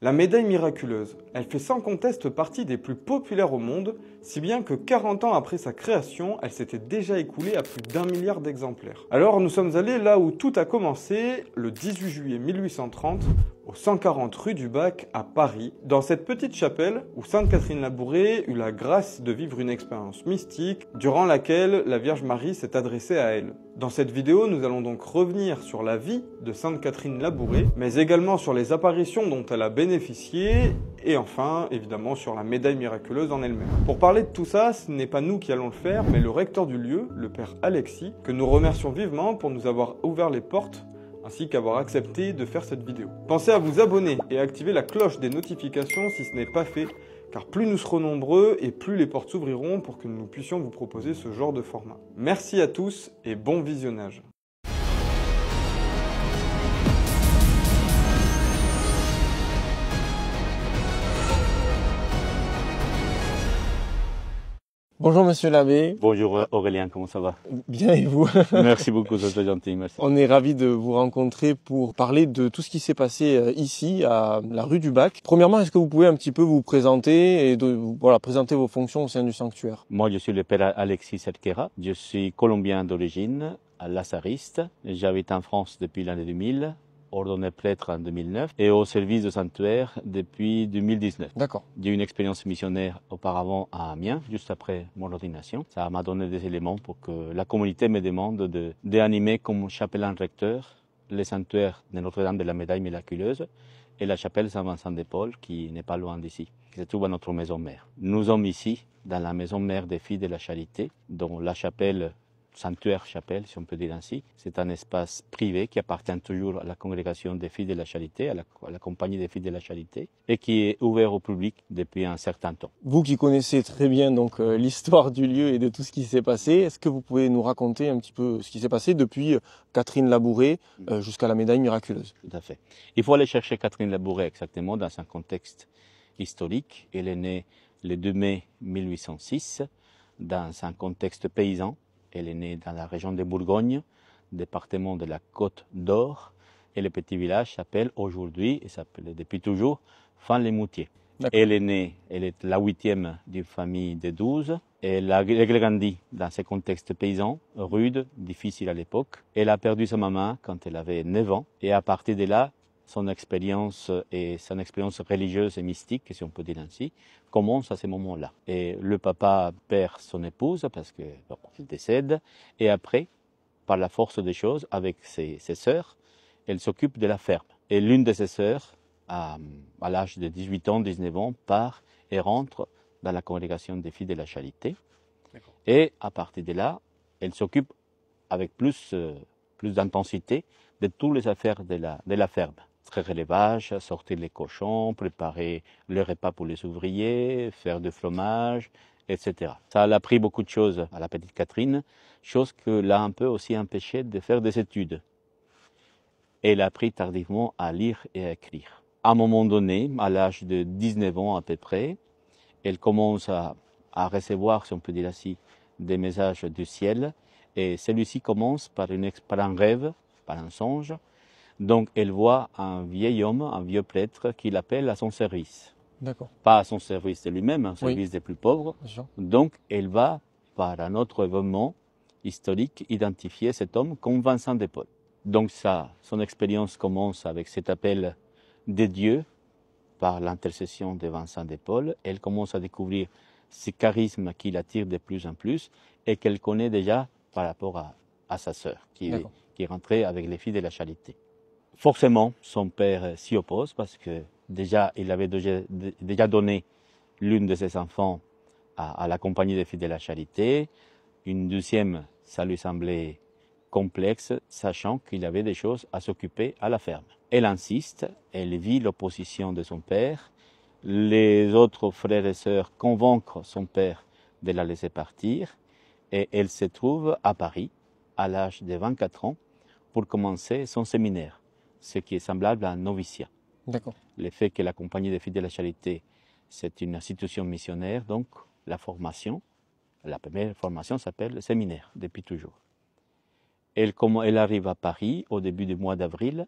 La médaille miraculeuse, elle fait sans conteste partie des plus populaires au monde, si bien que 40 ans après sa création, elle s'était déjà écoulée à plus d'1 milliard d'exemplaires. Alors nous sommes allés là où tout a commencé, le 18 juillet 1830, au 140 rue du Bac à Paris, dans cette petite chapelle où Sainte Catherine Labouré eut la grâce de vivre une expérience mystique durant laquelle la Vierge Marie s'est adressée à elle. Dans cette vidéo, nous allons donc revenir sur la vie de Sainte Catherine Labouré, mais également sur les apparitions dont elle a bénéficié, et enfin, évidemment, sur la médaille miraculeuse en elle-même. Pour parler de tout ça, ce n'est pas nous qui allons le faire, mais le recteur du lieu, le père Alexis, que nous remercions vivement pour nous avoir ouvert les portes ainsi qu'avoir accepté de faire cette vidéo. Pensez à vous abonner et à activer la cloche des notifications si ce n'est pas fait, car plus nous serons nombreux et plus les portes s'ouvriront pour que nous puissions vous proposer ce genre de format. Merci à tous et bon visionnage. Bonjour Monsieur l'abbé. Bonjour Aurélien, comment ça va? Bien et vous? Merci beaucoup, c'est très gentil, merci. On est ravis de vous rencontrer pour parler de tout ce qui s'est passé ici, à la rue du Bac. Premièrement, est-ce que vous pouvez un petit peu vous présenter et présenter vos fonctions au sein du sanctuaire? Moi, je suis le père Alexis Cerquera. Je suis colombien d'origine, lazzariste. J'habite en France depuis l'année 2000. Ordonné prêtre en 2009 et au service de sanctuaire depuis 2019. D'accord. J'ai eu une expérience missionnaire auparavant à Amiens, juste après mon ordination. Ça m'a donné des éléments pour que la communauté me demande d'animer comme chapelain recteur les sanctuaires de Notre-Dame de la Médaille Miraculeuse et la chapelle Saint-Vincent de Paul, qui n'est pas loin d'ici, qui se trouve à notre maison mère. Nous sommes ici, dans la maison mère des Filles de la Charité, dont la chapelle sanctuaire-chapelle, si on peut dire ainsi. C'est un espace privé qui appartient toujours à la congrégation des Filles de la Charité, à la compagnie des Filles de la Charité, et qui est ouvert au public depuis un certain temps. Vous qui connaissez très bien donc l'histoire du lieu et de tout ce qui s'est passé, est-ce que vous pouvez nous raconter un petit peu ce qui s'est passé depuis Catherine Labouré jusqu'à la médaille miraculeuse? Tout à fait. Il faut aller chercher Catherine Labouré exactement dans un contexte historique. Elle est née le 2 mai 1806 dans un contexte paysan. Elle est née dans la région de Bourgogne, département de la Côte d'Or, et le petit village s'appelle aujourd'hui, et s'appelle depuis toujours, Fan-les-Moutiers. Elle est née, elle est la 8e d'une famille de 12. Elle a grandi dans ce contexte paysan, rude, difficile à l'époque. Elle a perdu sa maman quand elle avait 9 ans, et à partir de là, son expérience religieuse et mystique, si on peut dire ainsi, commence à ce moment-là. Et le papa perd son épouse parce qu'elle décède, et après, par la force des choses, avec ses sœurs, elle s'occupe de la ferme. Et l'une de ses sœurs, à l'âge de 18 ans, 19 ans, part et rentre dans la congrégation des Filles de la Charité. Et à partir de là, elle s'occupe avec plus d'intensité de toutes les affaires de la ferme. Traire les vaches, sortir les cochons, préparer le repas pour les ouvriers, faire du fromage, etc. Ça a appris beaucoup de choses à la petite Catherine, chose que l'a un peu aussi empêché de faire des études. Elle a appris tardivement à lire et à écrire. À un moment donné, à l'âge de 19 ans à peu près, elle commence à recevoir, si on peut dire ainsi, des messages du ciel, et celui-ci commence par un rêve, par un songe. Donc elle voit un vieil homme, un vieux prêtre, qui l'appelle à son service. D'accord. Pas à son service de lui-même, un service des plus pauvres. Donc elle va, par un autre événement historique, identifier cet homme comme Vincent de Paul. Donc son expérience commence avec cet appel de Dieu par l'intercession de Vincent de Paul. Elle commence à découvrir ce charisme qui l'attire de plus en plus et qu'elle connaît déjà par rapport à sa sœur, qui est rentrée avec les Filles de la Charité. Forcément, son père s'y oppose parce que déjà, il avait déjà donné l'une de ses enfants à la compagnie des Filles de la Charité. Une deuxième, ça lui semblait complexe, sachant qu'il avait des choses à s'occuper à la ferme. Elle insiste, elle vit l'opposition de son père. Les autres frères et sœurs convainquent son père de la laisser partir et elle se trouve à Paris à l'âge de 24 ans pour commencer son séminaire, ce qui est semblable à un noviciat. D'accord. Le fait que la Compagnie des Filles de la Charité, c'est une institution missionnaire, donc la première formation s'appelle le séminaire, depuis toujours. Elle arrive à Paris au début du mois d'avril.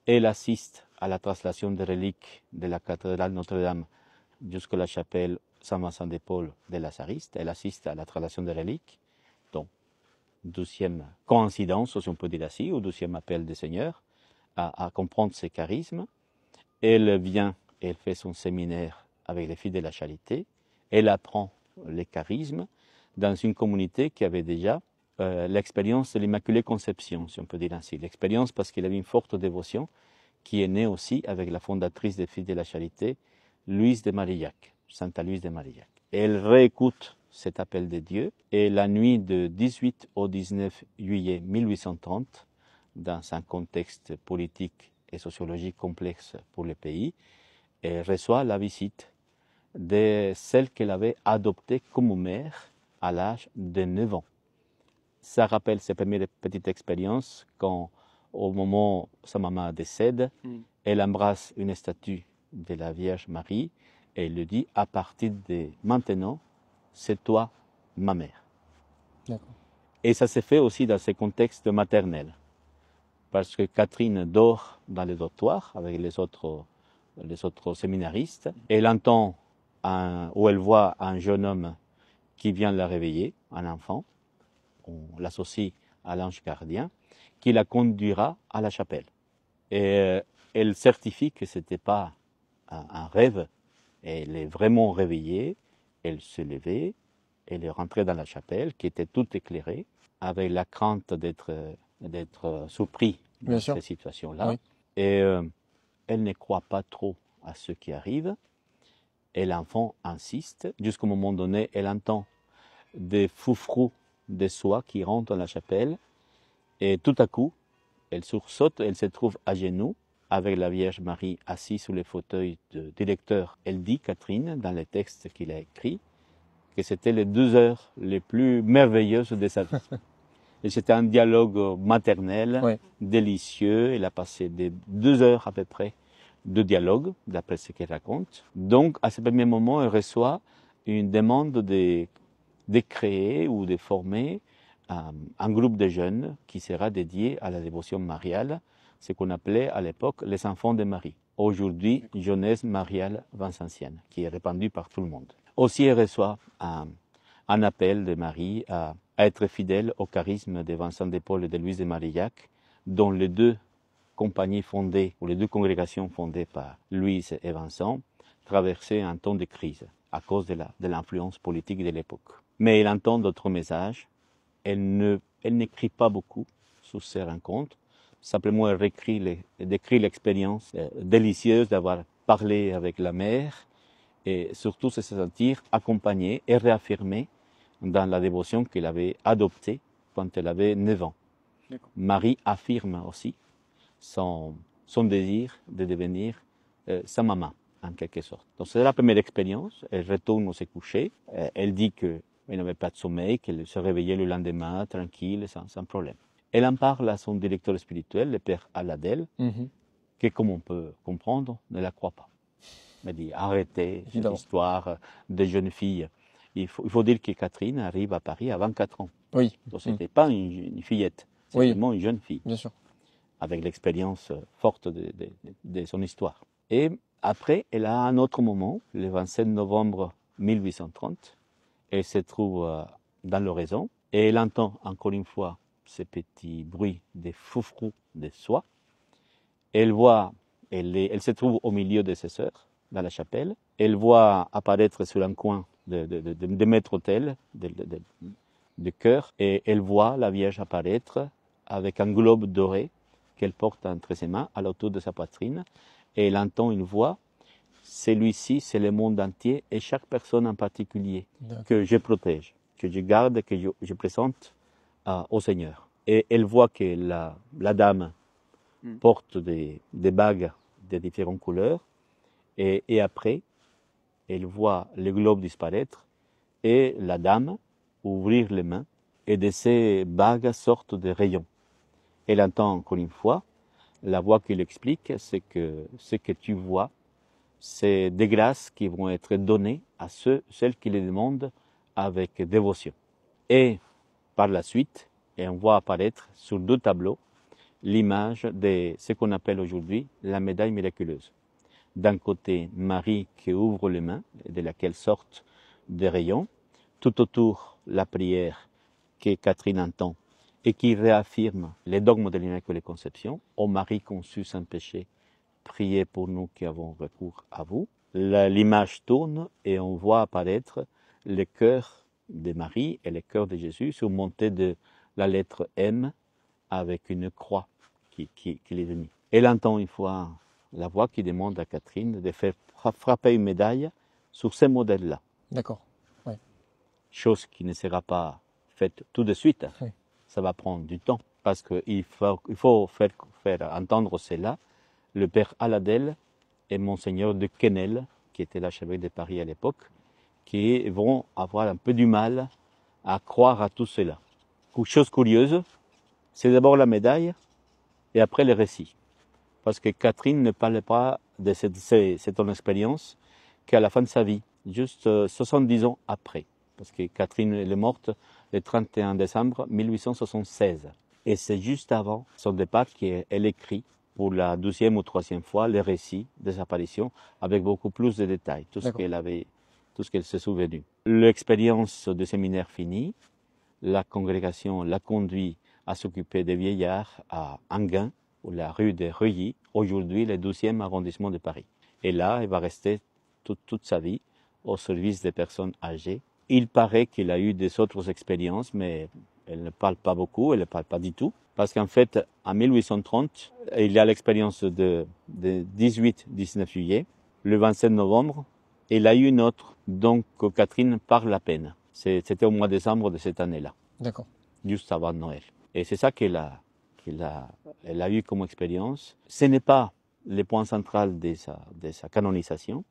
Elle assiste à la translation des reliques de la cathédrale Notre-Dame jusqu'à la chapelle Saint-Vincent-de-Paul de Lazariste. Elle assiste à la translation des reliques. Donc, 12e coïncidence, si on peut dire ainsi, ou 12e appel des seigneurs, à comprendre ces charismes. Elle vient, elle fait son séminaire avec les filles de la charité. Elle apprend les charismes dans une communauté qui avait déjà l'expérience de l'Immaculée Conception, si on peut dire ainsi. L'expérience parce qu'il avait une forte dévotion qui est née aussi avec la fondatrice des filles de la charité, Louise de Marillac, Sainte Louise de Marillac. Elle réécoute cet appel de Dieu et la nuit de 18 au 19 juillet 1830, dans un contexte politique et sociologique complexe pour le pays, elle reçoit la visite de celle qu'elle avait adoptée comme mère à l'âge de 9 ans. Ça rappelle ses premières petites expériences quand, au moment où sa maman décède, elle embrasse une statue de la Vierge Marie et elle lui dit, à partir de maintenant, c'est toi ma mère. D'accord. Et ça s'est fait aussi dans ce contexte maternel. Parce que Catherine dort dans le dortoir avec les autres séminaristes. Elle entend ou elle voit un jeune homme qui vient la réveiller, un enfant. On l'associe à l'ange gardien, qui la conduira à la chapelle. Et elle certifie que ce n'était pas un rêve. Elle est vraiment réveillée, elle se levait, elle est rentrée dans la chapelle, qui était toute éclairée, avec la crainte d'être surpris dans cette situation-là. Oui. Et elle ne croit pas trop à ce qui arrive. Et l'enfant insiste, jusqu'au moment donné, elle entend des foufrous de soie qui rentrent dans la chapelle. Et tout à coup, elle sursaute, elle se trouve à genoux, avec la Vierge Marie assise sur le fauteuil de directeur. Elle dit, Catherine, dans les textes qu'il a écrits, que c'était les 2 heures les plus merveilleuses de sa vie. Et c'était un dialogue maternel, délicieux. Elle a passé 2 heures à peu près de dialogue, d'après ce qu'elle raconte. Donc, à ce premier moment, elle reçoit une demande de créer ou de former un groupe de jeunes qui sera dédié à la dévotion mariale, ce qu'on appelait à l'époque les enfants de Marie. Aujourd'hui, jeunesse mariale vincentienne, qui est répandue par tout le monde. Aussi, elle reçoit un appel de Marie à être fidèle au charisme de Vincent de Paul et de Louise de Marillac, dont les 2 compagnies fondées, ou les 2 congrégations fondées par Louise et Vincent, traversaient un temps de crise à cause de l'influence politique de l'époque. Mais elle entend d'autres messages. Elle n'écrit pas beaucoup sur ces rencontres. Simplement, elle décrit l'expérience délicieuse d'avoir parlé avec la mère et surtout se sentir accompagnée et réaffirmée dans la dévotion qu'elle avait adoptée quand elle avait 9 ans. Marie affirme aussi son désir de devenir sa maman, en quelque sorte. Donc c'est la première expérience. Elle retourne se coucher. Elle dit qu'elle n'avait pas de sommeil, qu'elle se réveillait le lendemain, tranquille, sans problème. Elle en parle à son directeur spirituel, le père Aladel, qui, comme on peut comprendre, ne la croit pas. Elle dit, arrêtez cette histoire de jeune fille. Il faut dire que Catherine arrive à Paris à 24 ans. Oui. Donc ce n'était pas une fillette, c'est vraiment une jeune fille. Bien sûr. Avec l'expérience forte de son histoire. Et après, elle a un autre moment, le 27 novembre 1830. Elle se trouve dans l'oraison et elle entend encore une fois ce petit bruit de foufrous de soie. Elle se trouve au milieu de ses sœurs, dans la chapelle. Elle voit apparaître sur un coin de maître-autel, de chœur, et elle voit la Vierge apparaître avec un globe doré qu'elle porte entre ses mains, à l'autour de sa poitrine, et elle entend une voix. Celui-ci, c'est le monde entier et chaque personne en particulier que je protège, que je garde, que je présente au Seigneur. Et elle voit que la dame porte des bagues de différentes couleurs, et après, elle voit le globe disparaître et la dame ouvrir les mains, et de ces bagues sortent des rayons. Elle entend encore une fois la voix qui l'explique, c'est que ce que tu vois, c'est des grâces qui vont être données à celles qui les demandent avec dévotion. Et par la suite, on voit apparaître sur 2 tableaux l'image de ce qu'on appelle aujourd'hui la médaille miraculeuse. D'un côté, Marie qui ouvre les mains, de laquelle sortent des rayons. Tout autour, la prière que Catherine entend et qui réaffirme les dogmes de l'Immaculée Conception. Ô Marie conçue sans péché, priez pour nous qui avons recours à vous. L'image tourne et on voit apparaître le cœur de Marie et le cœur de Jésus surmonté de la lettre M avec une croix qui les unit. Elle entend une fois la voix qui demande à Catherine de faire frapper une médaille sur ce modèle-là. D'accord. Ouais. Chose qui ne sera pas faite tout de suite. Oui. Ça va prendre du temps parce qu'il faut faire entendre cela. Le père Aladel et Monseigneur de Quesnel, qui était l'archevêque de Paris à l'époque, qui vont avoir un peu du mal à croire à tout cela. Chose curieuse, c'est d'abord la médaille et après le récit. Parce que Catherine ne parlait pas de cette expérience qu'à la fin de sa vie, juste 70 ans après. Parce que Catherine est morte le 31 décembre 1876. Et c'est juste avant son départ qu'elle écrit pour la 12e ou 3e fois le récit des apparitions avec beaucoup plus de détails, tout ce qu'elle s'est souvenu. L'expérience de séminaire finie, la congrégation l'a conduit à s'occuper des vieillards à Enghien, ou la rue des Reuilly, aujourd'hui le 12e arrondissement de Paris. Et là, il va rester toute sa vie au service des personnes âgées. Il paraît qu'il a eu des autres expériences, mais elle ne parle pas beaucoup, elle ne parle pas du tout. Parce qu'en fait, en 1830, il y a l'expérience de 18-19 juillet. Le 27 novembre, il a eu une autre, donc Catherine parle à peine. C'était au mois de décembre de cette année-là. D'accord. Juste avant Noël. Et c'est ça qu'elle a eu comme expérience. Ce n'est pas le point central de sa canonisation.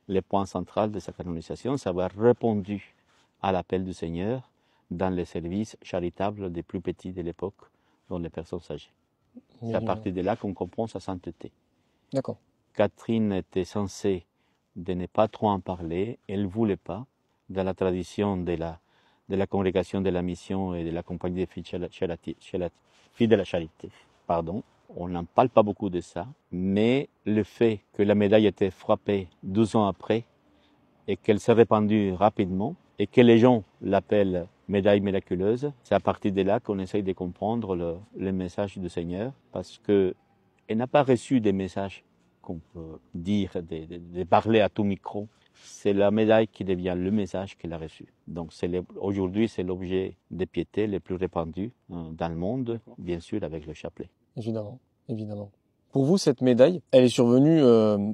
Le point central de sa canonisation, c'est avoir répondu à l'appel du Seigneur dans les services charitables des plus petits de l'époque, dont les personnes âgées. C'est à partir de là qu'on comprend sa sainteté. D'accord. Catherine était censée de ne pas trop en parler. Elle ne voulait pas, dans la tradition de la congrégation de la mission et de la compagnie des filles de la charité. Pardon. On n'en parle pas beaucoup de ça, mais le fait que la médaille était frappée 12 ans après et qu'elle s'est répandue rapidement et que les gens l'appellent médaille miraculeuse, c'est à partir de là qu'on essaye de comprendre le message du Seigneur, parce qu'elle n'a pas reçu des messages qu'on peut dire, de parler à tout micro. C'est la médaille qui devient le message qu'elle a reçu. Donc aujourd'hui, c'est l'objet de piété le plus répandu dans le monde, bien sûr avec le chapelet. Évidemment, évidemment. Pour vous, cette médaille, elle est survenue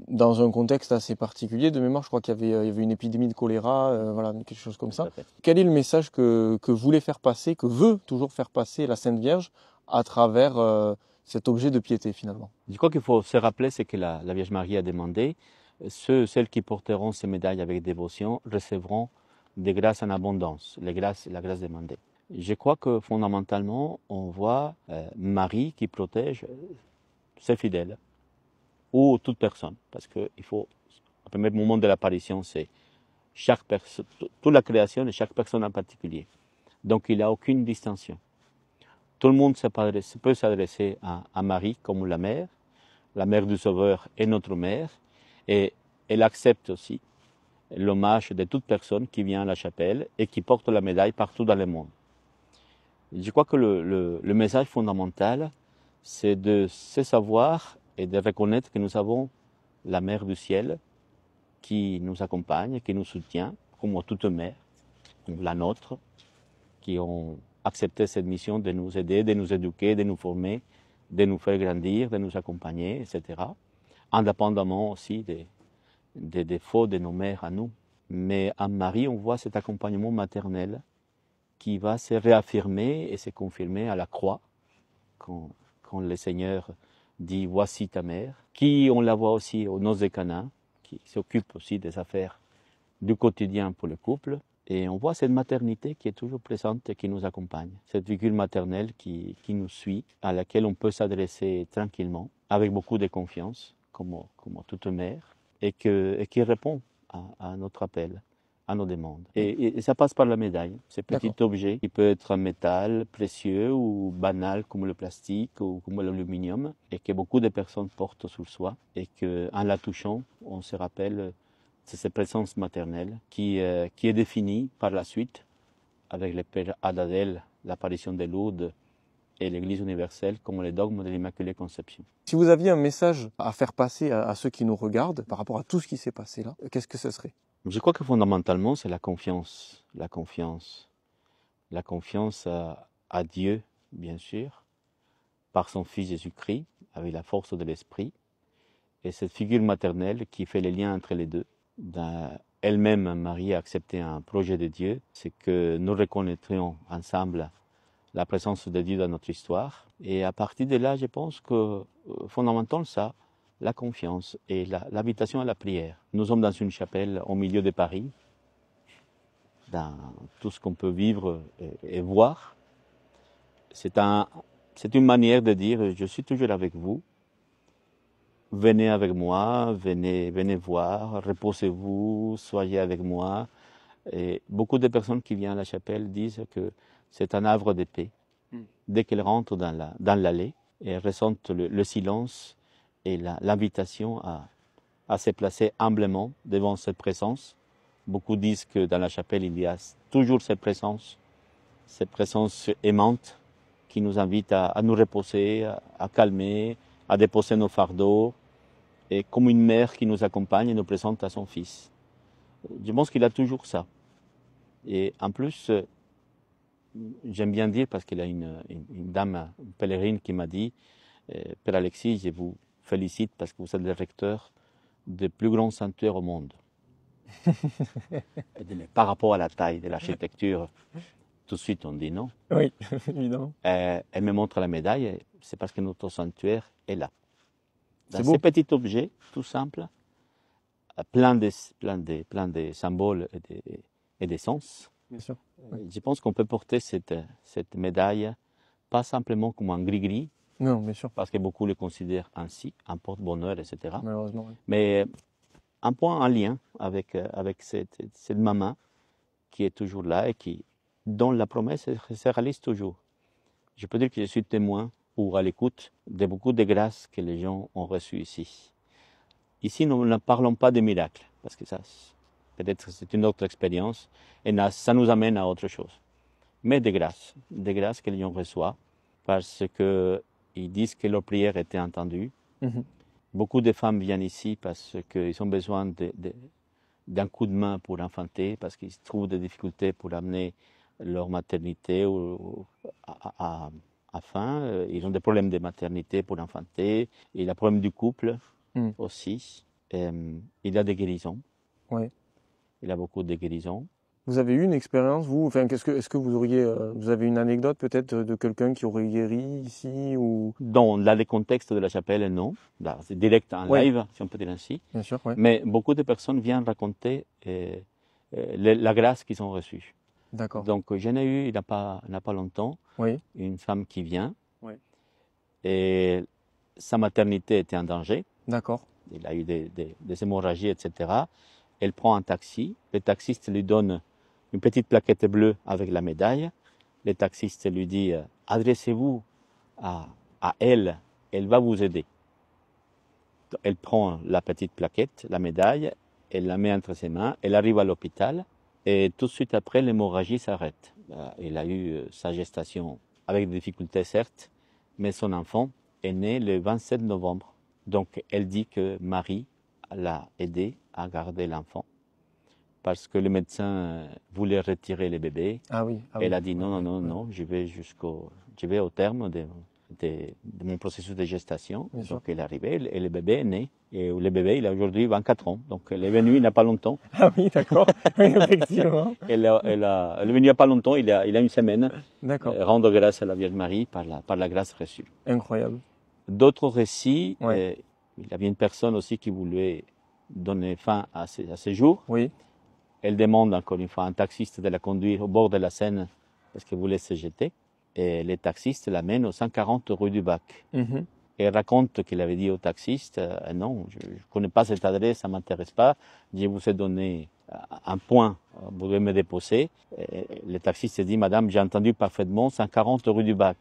dans un contexte assez particulier. De mémoire, je crois qu'il y avait une épidémie de choléra, voilà, quelque chose comme ça. Quel est le message que voulait faire passer, que veut toujours faire passer la Sainte Vierge à travers cet objet de piété finalement? Je crois qu'il faut se rappeler ce que la Vierge Marie a demandé. Celles qui porteront ces médailles avec dévotion recevront des grâces en abondance, la grâce demandée. Je crois que fondamentalement, on voit Marie qui protège ses fidèles ou toute personne, parce que il faut, au premier moment de l'apparition, c'est chaque personne, toute la création et chaque personne en particulier. Donc il n'y a aucune distinction. Tout le monde peut s'adresser à Marie comme la mère du Sauveur est notre mère, et elle accepte aussi l'hommage de toute personne qui vient à la chapelle et qui porte la médaille partout dans le monde. Je crois que le message fondamental, c'est de se savoir et de reconnaître que nous avons la Mère du ciel qui nous accompagne, qui nous soutient, comme toute mère, la nôtre, qui ont accepté cette mission de nous aider, de nous éduquer, de nous former, de nous faire grandir, de nous accompagner, etc. Indépendamment aussi des défauts de nos mères à nous. Mais en Marie, on voit cet accompagnement maternel qui va se réaffirmer et se confirmer à la croix, quand le Seigneur dit « Voici ta mère », qui on la voit aussi aux noces de Cana, qui s'occupe aussi des affaires du quotidien pour le couple. Et on voit cette maternité qui est toujours présente et qui nous accompagne, cette figure maternelle qui nous suit, à laquelle on peut s'adresser tranquillement, avec beaucoup de confiance, comme toute mère, et qui répond à notre appel. à nos demandes. Et ça passe par la médaille. Ce petit objet qui peut être en métal précieux ou banal comme le plastique ou comme l'aluminium et que beaucoup de personnes portent sur soi et qu'en la touchant, on se rappelle de cette présence maternelle qui est définie par la suite avec le Père Adadel, l'apparition de Lourdes et l'Église universelle comme les dogmes de l'Immaculée Conception. Si vous aviez un message à faire passer à ceux qui nous regardent par rapport à tout ce qui s'est passé là, qu'est-ce que ce serait? Je crois que fondamentalement, c'est la confiance. La confiance. La confiance à Dieu, bien sûr, par son Fils Jésus-Christ, avec la force de l'Esprit, et cette figure maternelle qui fait les liens entre les deux. Elle-même, Marie, a accepté un projet de Dieu, c'est que nous reconnaîtrions ensemble la présence de Dieu dans notre histoire. Et à partir de là, je pense que fondamentalement, ça, la confiance et l'invitation à la prière. Nous sommes dans une chapelle au milieu de Paris, dans tout ce qu'on peut vivre et voir. C'est une manière de dire, je suis toujours avec vous, venez avec moi, venez voir, reposez-vous, soyez avec moi. Et beaucoup de personnes qui viennent à la chapelle disent que c'est un havre de paix. Dès qu'elles rentrent dans l'allée, elles ressentent le silence et l'invitation à se placer humblement devant cette présence. Beaucoup disent que dans la chapelle, il y a toujours cette présence aimante qui nous invite à nous reposer, à calmer, à déposer nos fardeaux, et comme une mère qui nous accompagne et nous présente à son fils. Je pense qu'il a toujours ça. Et en plus, j'aime bien dire, parce qu'il y a une dame, une pèlerine qui m'a dit, Père Alexis, je vous félicite parce que vous êtes le recteur des plus grands sanctuaires au monde. Par rapport à la taille de l'architecture, tout de suite on dit non. Oui, évidemment. Elle me montre la médaille, c'est parce que notre sanctuaire est là. Dans ces petits objets, tout simples, plein de symboles et de sens. Bien sûr. Je pense qu'on peut porter cette médaille, pas simplement comme un gris-gris, non, bien sûr. Parce que beaucoup le considèrent ainsi, un porte-bonheur, etc. Malheureusement, oui. Mais un point en lien avec cette maman qui est toujours là et dont la promesse se réalise toujours. Je peux dire que je suis témoin ou à l'écoute de beaucoup de grâces que les gens ont reçues ici. Ici, nous ne parlons pas de miracles, parce que ça, peut-être c'est une autre expérience, et ça nous amène à autre chose. Mais des grâces que les gens reçoivent, parce qu'ils disent que leur prière était entendue. Mm-hmm. Beaucoup de femmes viennent ici parce qu'ils ont besoin d'un coup de main pour enfanter, parce qu'ils trouvent des difficultés pour amener leur maternité à fin. Ils ont des problèmes de maternité pour enfanter. Il y a le problème du couple aussi. Il y a des guérisons. Oui. Il y a beaucoup de guérisons. Vous avez eu une expérience, vous, enfin, est-ce que vous avez une anecdote peut-être de quelqu'un qui aurait guéri ici ou... Dans le contexte de la chapelle, non. Là, c'est direct en live, si on peut dire ainsi. Bien sûr, oui. Mais beaucoup de personnes viennent raconter la grâce qu'ils ont reçue. D'accord. Donc, j'en ai eu, il n'y a pas longtemps, une femme qui vient et sa maternité était en danger. D'accord. Il a eu des hémorragies, etc. Elle prend un taxi. Le taxiste lui donne une petite plaquette bleue avec la médaille. Le taxiste lui dit « Adressez-vous à elle, elle va vous aider. » Elle prend la petite plaquette, la médaille, elle la met entre ses mains, elle arrive à l'hôpital et tout de suite après, l'hémorragie s'arrête. Elle a eu sa gestation avec des difficultés certes, mais son enfant est né le 27 novembre. Donc elle dit que Marie l'a aidé à garder l'enfant parce que le médecin voulait retirer le bébé. Elle a dit non, je vais au terme de mon processus de gestation. Bien sûr. Donc elle est arrivée et le bébé est né. Et le bébé, il a aujourd'hui 24 ans. Donc elle est venue il n'y a pas longtemps. Ah oui, d'accord. Oui, effectivement. Elle est venue il n'y a pas longtemps, il a une semaine. D'accord. Rendre grâce à la Vierge Marie par la grâce reçue. Incroyable. D'autres récits, il y avait une personne aussi qui voulait donner fin à ses jours. Oui. Elle demande encore une fois à un taxiste de la conduire au bord de la Seine parce qu'elle voulait se jeter. Et le taxiste l'amène au 140 rue du Bac. Mm-hmm. Et elle raconte qu'il avait dit au taxiste non, je ne connais pas cette adresse, ça ne m'intéresse pas. Je vous ai donné un point voudrait me déposer. Et le taxiste dit, Madame, j'ai entendu parfaitement, 140 rue du Bac.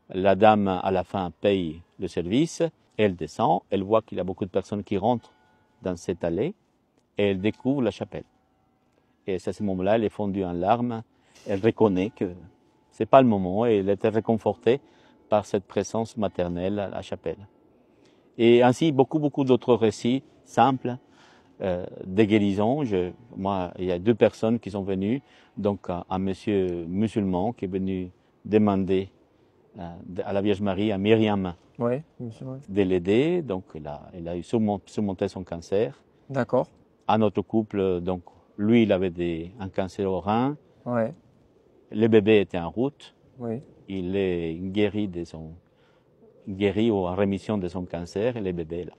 La dame, à la fin, paye le service. Elle descend, elle voit qu'il y a beaucoup de personnes qui rentrent dans cette allée et elle découvre la chapelle. Et c'est à ce moment-là, elle est fondue en larmes. Elle reconnaît que c'est pas le moment et elle était réconfortée par cette présence maternelle à la chapelle. Et ainsi, beaucoup d'autres récits simples de guérison. Moi, il y a 2 personnes qui sont venues. Donc, un monsieur musulman qui est venu demander à la Vierge Marie, à Myriam, de l'aider. Donc, il a eu surmonté son cancer. D'accord. Un autre couple, donc, lui, il avait un cancer au rein. Ouais. Le bébé était en route. Oui. Il est guéri ou en rémission de son cancer et le bébé est là.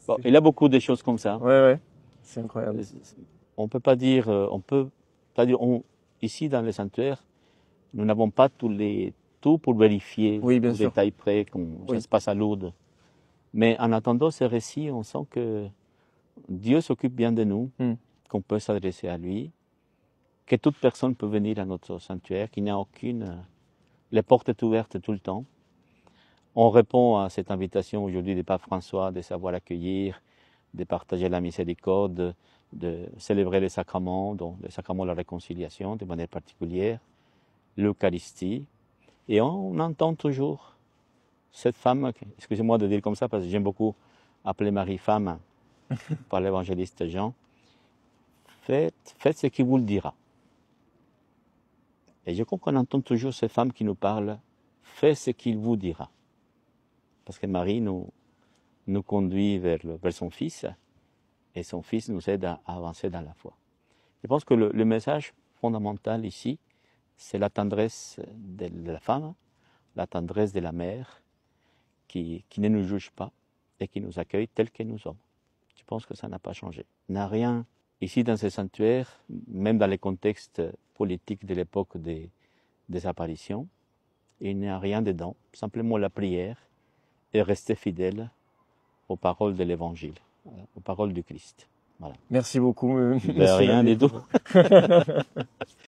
Bon, il y a beaucoup de choses comme ça. Ouais. C'est incroyable. On peut pas dire, ici dans le sanctuaire, nous n'avons pas tout pour vérifier oui, bien les sûr. détails près, comme ça se passe à Lourdes. Mais en attendant ce récit, on sent que Dieu s'occupe bien de nous, qu'on peut s'adresser à lui, que toute personne peut venir à notre sanctuaire, qu'il n'y a les portes sont ouvertes tout le temps. On répond à cette invitation aujourd'hui du pape François de savoir accueillir, de partager la miséricorde, de célébrer les sacrements, dont le sacrement de la réconciliation de manière particulière, l'Eucharistie. Et on entend toujours cette femme, excusez-moi de dire comme ça parce que j'aime beaucoup appeler Marie femme par l'évangéliste Jean, faites ce qu'il vous le dira. Et je crois qu'on entend toujours cette femme qui nous parle, faites ce qu'il vous dira. Parce que Marie nous conduit vers son Fils, et son Fils nous aide à avancer dans la foi. Je pense que le message fondamental ici, c'est la tendresse de la femme, la tendresse de la mère, qui ne nous juge pas et qui nous accueille tels que nous sommes. Je pense que ça n'a pas changé. Il n'y a rien ici dans ce sanctuaire, même dans les contextes politiques de l'époque des apparitions, il n'y a rien dedans, simplement la prière et rester fidèle aux paroles de l'Évangile, aux paroles du Christ. Voilà. Merci beaucoup, Rien du tout.